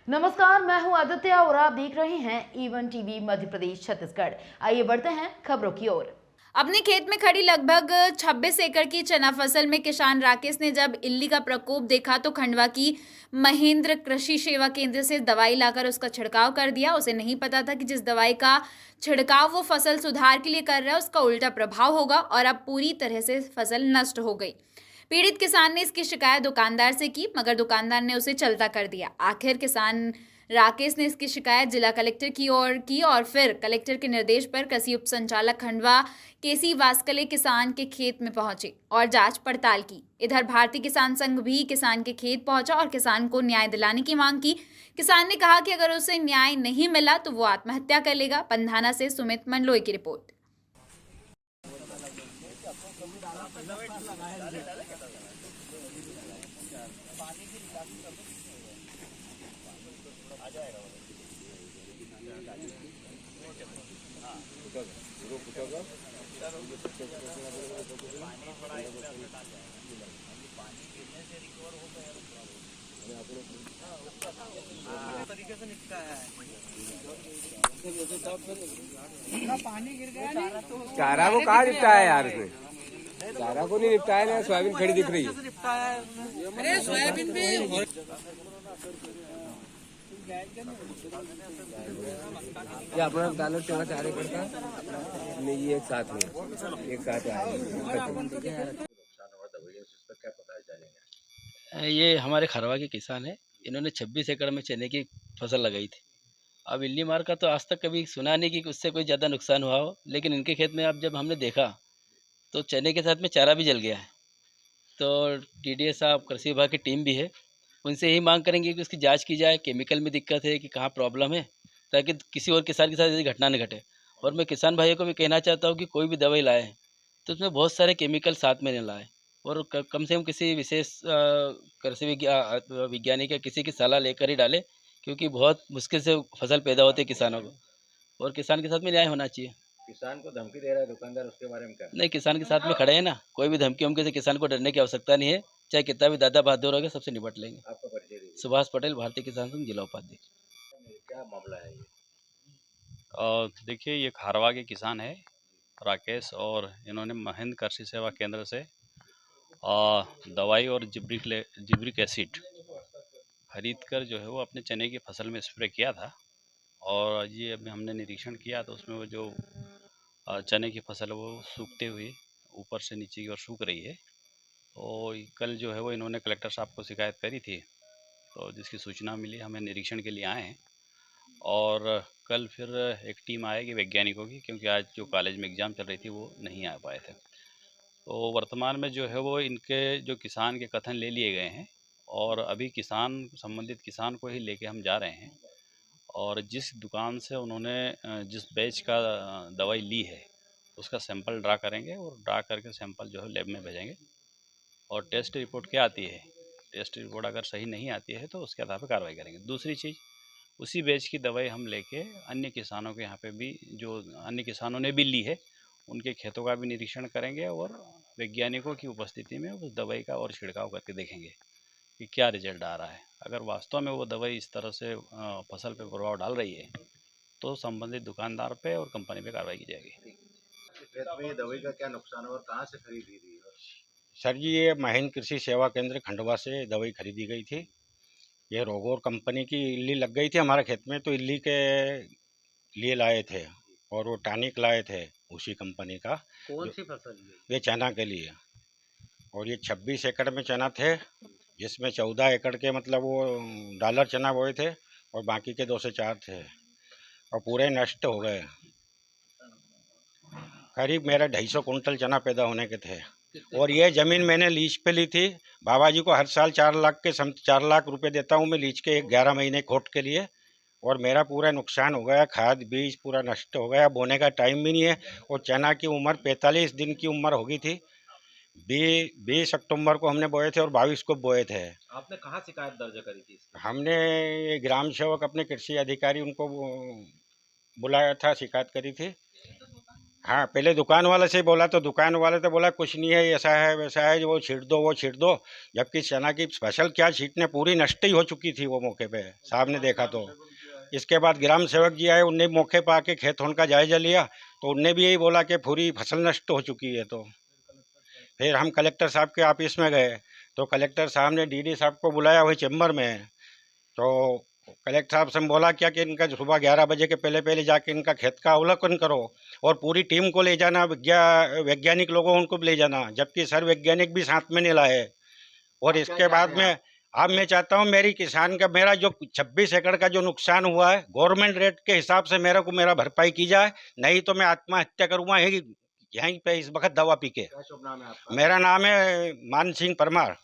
नमस्कार, मैं हूं आदित्य और आप देख रहे हैं ईवन टीवी मध्य प्रदेश छत्तीसगढ़। आइए बढ़ते हैं खबरों की ओर। अपने खेत में खड़ी लगभग 26 एकड़ की चना फसल में किसान राकेश ने जब इल्ली का प्रकोप देखा तो खंडवा की महेंद्र कृषि सेवा केंद्र से दवाई लाकर उसका छिड़काव कर दिया। उसे नहीं पता था कि जिस दवाई का छिड़काव वो फसल सुधार के लिए कर रहा है उसका उल्टा प्रभाव होगा और अब पूरी तरह से फसल नष्ट हो गई। पीड़ित किसान ने इसकी शिकायत दुकानदार से की, मगर दुकानदार ने उसे चलता कर दिया। आखिर किसान राकेश ने इसकी शिकायत जिला कलेक्टर की ओर की और फिर कलेक्टर के निर्देश पर कृषि उप संचालक खंडवा केसी वास्कले किसान के खेत में पहुंचे और जांच पड़ताल की। इधर भारतीय किसान संघ भी किसान के खेत पहुंचा और किसान को न्याय दिलाने की मांग की। किसान ने कहा कि अगर उसे न्याय नहीं मिला तो वो आत्महत्या कर लेगा। पंधाना से सुमित मंडलोई की रिपोर्ट। तरीके से निपटा है। पानी गिर गया चारा को कहाँ निपटाया यार इसने? चारा को नहीं निपटाया ना, सोयाबीन खड़ी दिख रही है। अरे सोयाबीन भी ये अपना दाना चना चारे करता नहीं, ये एक साथ में एक साथ ये हमारे खरवा के किसान हैं। इन्होंने 26 एकड़ में चने की फसल लगाई थी। अब इल्ली मार का तो आज तक कभी सुना नहीं कि उससे कोई ज़्यादा नुकसान हुआ हो, लेकिन इनके खेत में अब जब हमने देखा तो चने के साथ में चारा भी जल गया है। तो टीडीएस साहब, कृषि विभाग की टीम भी है, उनसे यही मांग करेंगे कि उसकी जांच की जाए, केमिकल में दिक्कत है कि कहाँ प्रॉब्लम है, ताकि किसी और किसान के साथ ऐसी घटना न घटे। और मैं किसान भाइयों को भी कहना चाहता हूँ कि कोई भी दवाई लाए तो उसमें बहुत सारे केमिकल साथ में न लाए और कम से कम किसी विशेष कृषि वैज्ञानिक या किसी की सलाह लेकर ही डालें, क्योंकि बहुत मुश्किल से फसल पैदा होती है किसानों को, और किसान के साथ में न्याय होना चाहिए। किसान को धमकी दे रहा है दुकानदार, उसके बारे में क्या? नहीं, किसान के साथ में खड़े हैं ना, कोई भी धमकी वमकी से किसान को डरने की आवश्यकता नहीं है। चाहे कितना भी दादा बहादुर होगा, सबसे निपट लेंगे। आपका परिचय दीजिए। सुभाष पटेल, भारतीय किसान संघ, जिला उपाध्यक्ष। क्या मामला है ये? देखिए, ये खारवा के किसान है राकेश, और इन्होंने महेंद्र कृषि सेवा केंद्र से दवाई और जिब्रिक एसिड खरीद कर जो है वो अपने चने की फसल में स्प्रे किया था। और ये अभी हमने निरीक्षण किया तो उसमें वो जो चने की फसल है वो सूखते हुए ऊपर से नीचे की ओर सूख रही है। तो कल जो है वो इन्होंने कलेक्टर साहब को शिकायत करी थी, तो जिसकी सूचना मिली, हमें निरीक्षण के लिए आए हैं। और कल फिर एक टीम आएगी वैज्ञानिकों की, क्योंकि आज जो कॉलेज में एग्ज़ाम चल रही थी वो नहीं आ पाए थे। तो वर्तमान में जो है वो इनके जो किसान के कथन ले लिए गए हैं और अभी संबंधित किसान को ही लेके हम जा रहे हैं। और जिस दुकान से उन्होंने जिस बैच का दवाई ली है उसका सैंपल ड्रा करेंगे और ड्रा करके सैंपल जो है लैब में भेजेंगे। और टेस्ट रिपोर्ट क्या आती है, टेस्ट रिपोर्ट अगर सही नहीं आती है तो उसके आधार पर कार्रवाई करेंगे। दूसरी चीज़, उसी बैच की दवाई हम लेके अन्य किसानों के यहाँ पे भी, जो अन्य किसानों ने भी ली है, उनके खेतों का भी निरीक्षण करेंगे और वैज्ञानिकों की उपस्थिति में उस दवाई का और छिड़काव करके देखेंगे कि क्या रिजल्ट आ रहा है। अगर वास्तव में वो दवाई इस तरह से फसल पे प्रभाव डाल रही है तो संबंधित दुकानदार पे और कंपनी पे कार्रवाई की जाएगी। खेत में ये दवाई का क्या नुकसान है और कहाँ से खरीदी थी? सर जी, ये महेंद्र कृषि सेवा केंद्र खंडवा से दवाई खरीदी गई थी। ये रोगोर कंपनी की इल्ली लग गई थी हमारे खेत में, तो इल्ली के लिए लाए थे और वो टॉनिक लाए थे उसी कंपनी का। कौन सी फसल? ये चना के लिए। और ये 26 एकड़ में चना थे, जिसमें 14 एकड़ के मतलब वो डॉलर चना बोए थे और बाकी के 2 से 4 थे और पूरे नष्ट हो गए। करीब मेरा 250 कुंटल चना पैदा होने के थे। और ये ज़मीन मैंने लीज पे ली थी। बाबा जी को हर साल 4 लाख रुपए देता हूँ मैं लीज के, 11 महीने खोट के लिए। और मेरा पूरा नुकसान हो गया, खाद बीज पूरा नष्ट हो गया, बोने का टाइम भी नहीं है। और चना की उम्र 45 दिन की उम्र हो गई थी। 20 अक्टूबर को हमने बोए थे और 22 को बोए थे। आपने कहाँ शिकायत दर्ज करी थी? हमने ये ग्राम सेवक अपने कृषि अधिकारी उनको बुलाया था, शिकायत करी थी। हाँ, पहले दुकान वाले से बोला तो दुकान वाले तो बोला कुछ नहीं है, ऐसा है वैसा है, वो छीट दो वो छीट दो। जबकि चना की फसल क्या छीटने, पूरी नष्ट ही हो चुकी थी वो मौके पे, सामने देखा तो। इसके बाद ग्राम सेवक जी आए, उनने मौके पर आके खेत का जायजा लिया, तो उनने भी यही बोला कि पूरी फसल नष्ट हो चुकी है। तो फिर हम कलेक्टर साहब के ऑफिस में गए, तो कलेक्टर साहब ने डीडी साहब को बुलाया वही चैम्बर में। तो कलेक्टर साहब से बोला क्या कि इनका सुबह 11 बजे के पहले पहले जाके इनका खेत का अवलोकन करो और पूरी टीम को ले जाना, वैज्ञानिक लोगों उनको ले जाना, जबकि सर वैज्ञानिक भी साथ में नहीं लाए। और इसके बाद में अब मैं चाहता हूँ मेरी किसान का, मेरा जो 26 एकड़ का जो नुकसान हुआ है, गवर्नमेंट रेट के हिसाब से मेरे को मेरा भरपाई की जाए, नहीं तो मैं आत्महत्या करूँगा यहीं पे इस वक्त दवा पी के। क्या शुभ नाम है आपका? मेरा नाम है मान सिंह परमार।